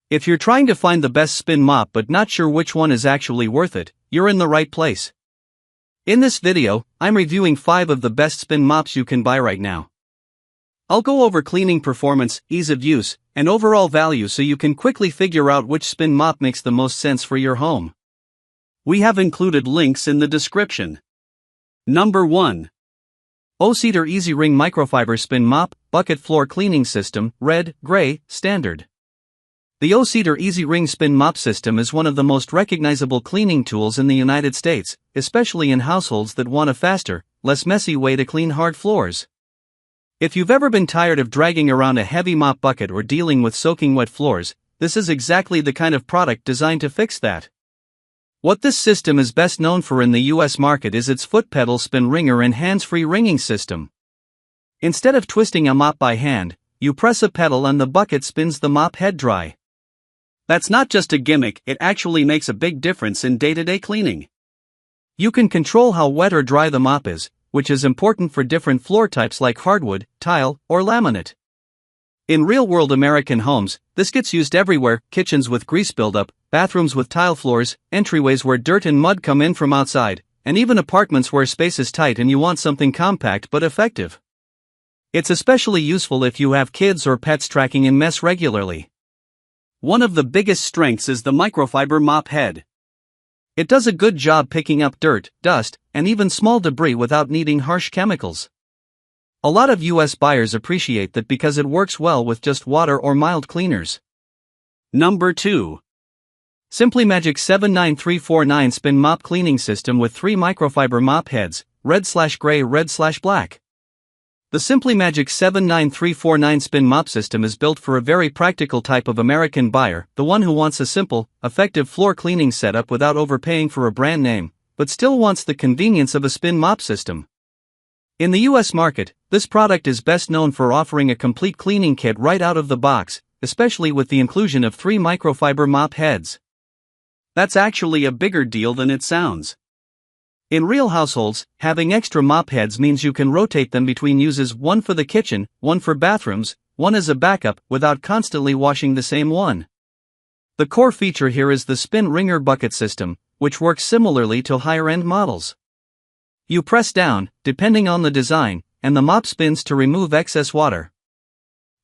If you're trying to find the best spin mop but not sure which one is actually worth it, you're in the right place. In this video, I'm reviewing 5 of the best spin mops you can buy right now. I'll go over cleaning performance, ease of use, and overall value so you can quickly figure out which spin mop makes the most sense for your home. We have included links in the description. Number 1. O-Cedar Easy Ring Microfiber Spin Mop, Bucket Floor Cleaning System, Red, Gray, Standard. The O-Cedar Easy Ring Spin Mop System is one of the most recognizable cleaning tools in the United States, especially in households that want a faster, less messy way to clean hard floors. If you've ever been tired of dragging around a heavy mop bucket or dealing with soaking wet floors, this is exactly the kind of product designed to fix that. What this system is best known for in the US market is its foot pedal spin wringer and hands-free wringing system. Instead of twisting a mop by hand, you press a pedal and the bucket spins the mop head dry. That's not just a gimmick, it actually makes a big difference in day-to-day cleaning. You can control how wet or dry the mop is, which is important for different floor types like hardwood, tile, or laminate. In real-world American homes, this gets used everywhere: kitchens with grease buildup, bathrooms with tile floors, entryways where dirt and mud come in from outside, and even apartments where space is tight and you want something compact but effective. It's especially useful if you have kids or pets tracking in mess regularly. One of the biggest strengths is the microfiber mop head. It does a good job picking up dirt, dust, and even small debris without needing harsh chemicals. A lot of US buyers appreciate that because it works well with just water or mild cleaners. Number 2. Simply Magic 79349 Spin Mop Cleaning System with 3 microfiber mop heads, red/gray, red/black. The Simply Magic 79349 Spin Mop System is built for a very practical type of American buyer, the one who wants a simple, effective floor cleaning setup without overpaying for a brand name, but still wants the convenience of a spin mop system. In the US market, this product is best known for offering a complete cleaning kit right out of the box, especially with the inclusion of 3 microfiber mop heads. That's actually a bigger deal than it sounds. In real households, having extra mop heads means you can rotate them between uses: one for the kitchen, one for bathrooms, one as a backup, without constantly washing the same one. The core feature here is the spin wringer bucket system, which works similarly to higher-end models. You press down, depending on the design, and the mop spins to remove excess water.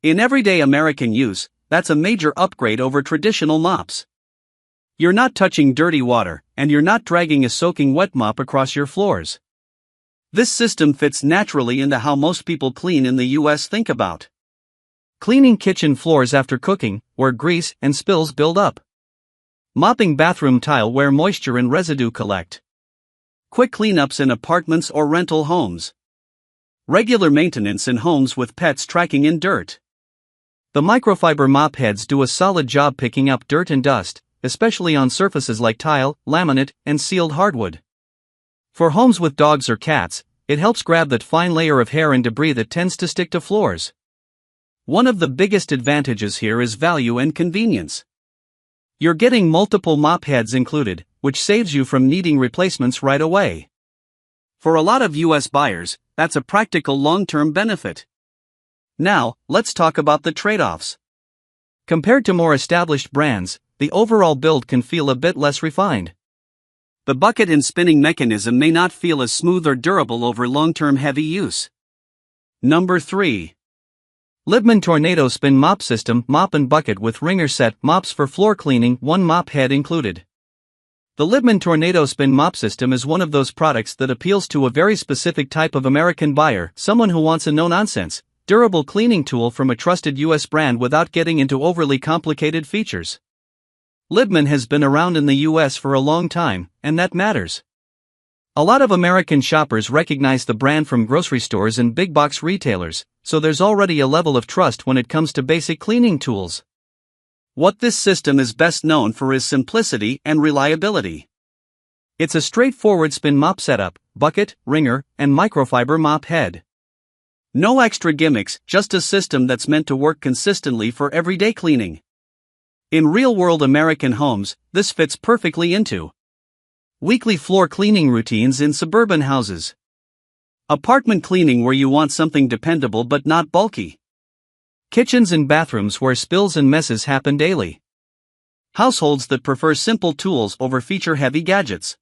In everyday American use, that's a major upgrade over traditional mops. You're not touching dirty water, and you're not dragging a soaking wet mop across your floors. This system fits naturally into how most people clean in the US. Think about cleaning kitchen floors after cooking, where grease and spills build up. Mopping bathroom tile where moisture and residue collect. Quick cleanups in apartments or rental homes. Regular maintenance in homes with pets tracking in dirt. The microfiber mop heads do a solid job picking up dirt and dust, especially on surfaces like tile, laminate, and sealed hardwood. For homes with dogs or cats, it helps grab that fine layer of hair and debris that tends to stick to floors. One of the biggest advantages here is value and convenience. You're getting multiple mop heads included, which saves you from needing replacements right away. For a lot of US buyers, that's a practical long-term benefit. Now, let's talk about the trade-offs. Compared to more established brands, the overall build can feel a bit less refined. The bucket and spinning mechanism may not feel as smooth or durable over long-term heavy use. Number 3. Liebman Tornado Spin Mop System Mop and Bucket with Wringer Set Mops for Floor Cleaning, 1 mop head included. The Liebman Tornado Spin Mop System is one of those products that appeals to a very specific type of American buyer, someone who wants a no-nonsense, durable cleaning tool from a trusted US brand without getting into overly complicated features. Liebman has been around in the US for a long time, and that matters. A lot of American shoppers recognize the brand from grocery stores and big box retailers, so there's already a level of trust when it comes to basic cleaning tools. What this system is best known for is simplicity and reliability. It's a straightforward spin mop setup: bucket, wringer, and microfiber mop head. No extra gimmicks, just a system that's meant to work consistently for everyday cleaning. In real-world American homes, this fits perfectly into weekly floor cleaning routines in suburban houses, apartment cleaning where you want something dependable but not bulky, kitchens and bathrooms where spills and messes happen daily, Households that prefer simple tools over feature-heavy gadgets.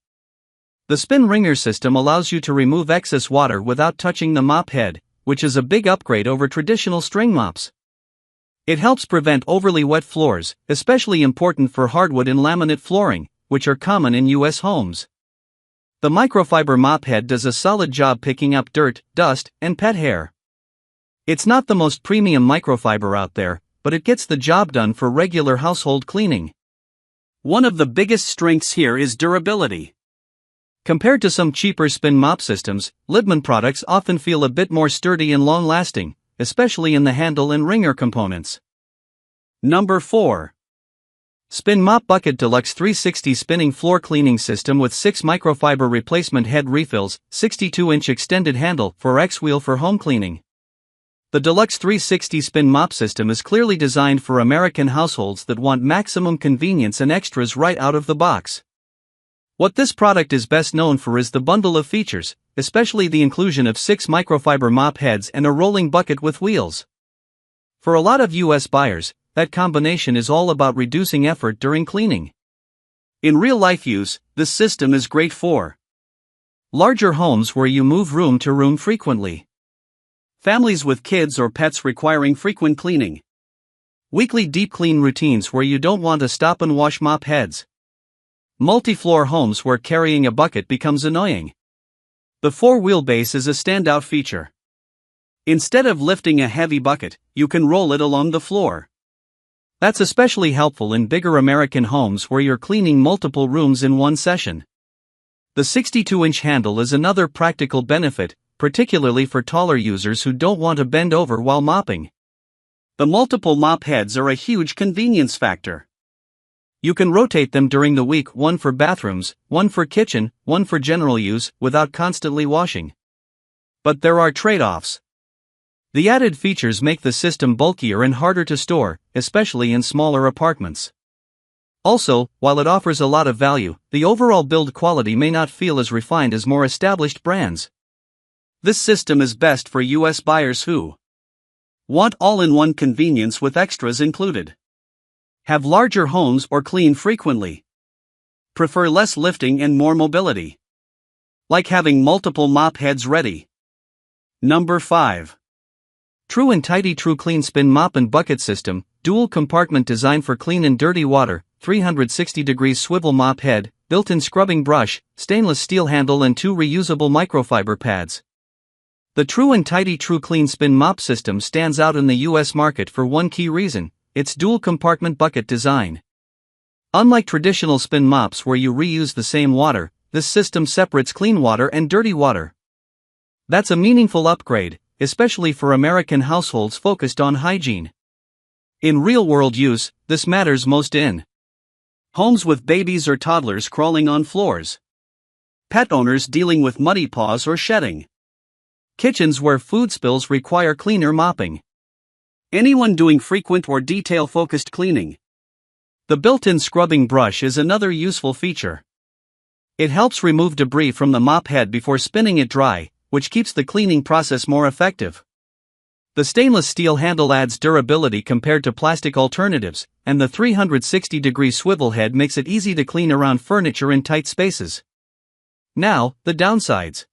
The spin wringer system allows you to remove excess water without touching the mop head, which is a big upgrade over traditional string mops. It helps prevent overly wet floors, especially important for hardwood and laminate flooring, which are common in U.S. homes. The microfiber mop head does a solid job picking up dirt, dust, and pet hair. It's not the most premium microfiber out there, but it gets the job done for regular household cleaning. One of the biggest strengths here is durability. Compared to some cheaper spin mop systems, Liebman products often feel a bit more sturdy and long-lasting, especially in the handle and wringer components. Number 4. Spin Mop Bucket Deluxe 360 Spinning Floor Cleaning System with 6 microfiber replacement head refills, 62-inch extended handle for X-wheel for home cleaning. The Deluxe 360 Spin Mop System is clearly designed for American households that want maximum convenience and extras right out of the box. What this product is best known for is the bundle of features, especially the inclusion of 6 microfiber mop heads and a rolling bucket with wheels. For a lot of U.S. buyers, that combination is all about reducing effort during cleaning. In real-life use, this system is great for larger homes where you move room to room frequently, families with kids or pets requiring frequent cleaning, weekly deep clean routines where you don't want to stop and wash mop heads, multi-floor homes where carrying a bucket becomes annoying. The 4-wheelbase is a standout feature. Instead of lifting a heavy bucket, you can roll it along the floor. That's especially helpful in bigger American homes where you're cleaning multiple rooms in one session. The 62-inch handle is another practical benefit, particularly for taller users who don't want to bend over while mopping. The multiple mop heads are a huge convenience factor. You can rotate them during the week, one for bathrooms, one for kitchen, one for general use, without constantly washing. But there are trade-offs. The added features make the system bulkier and harder to store, especially in smaller apartments. Also, while it offers a lot of value, the overall build quality may not feel as refined as more established brands. This system is best for U.S. buyers who want all-in-one convenience with extras included, have larger homes or clean frequently, prefer less lifting and more mobility, like having multiple mop heads ready. Number 5. True and Tidy True Clean Spin Mop and Bucket System, dual compartment design for clean and dirty water, 360-degree swivel mop head, built-in scrubbing brush, stainless steel handle and 2 reusable microfiber pads. The True and Tidy True Clean Spin Mop System stands out in the U.S. market for one key reason: its dual compartment bucket design. Unlike traditional spin mops where you reuse the same water, this system separates clean water and dirty water. That's a meaningful upgrade, especially for American households focused on hygiene. In real-world use, this matters most in homes with babies or toddlers crawling on floors, pet owners dealing with muddy paws or shedding, kitchens where food spills require cleaner mopping, anyone doing frequent or detail-focused cleaning. The built-in scrubbing brush is another useful feature. It helps remove debris from the mop head before spinning it dry, which keeps the cleaning process more effective. The stainless steel handle adds durability compared to plastic alternatives, and the 360-degree swivel head makes it easy to clean around furniture in tight spaces. Now, the downsides.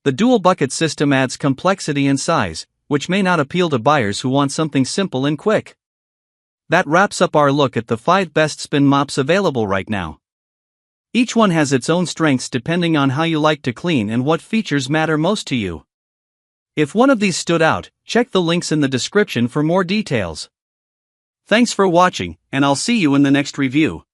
The dual bucket system adds complexity and size, which may not appeal to buyers who want something simple and quick. That wraps up our look at the 5 best spin mops available right now. Each one has its own strengths depending on how you like to clean and what features matter most to you. If one of these stood out, check the links in the description for more details. Thanks for watching, and I'll see you in the next review.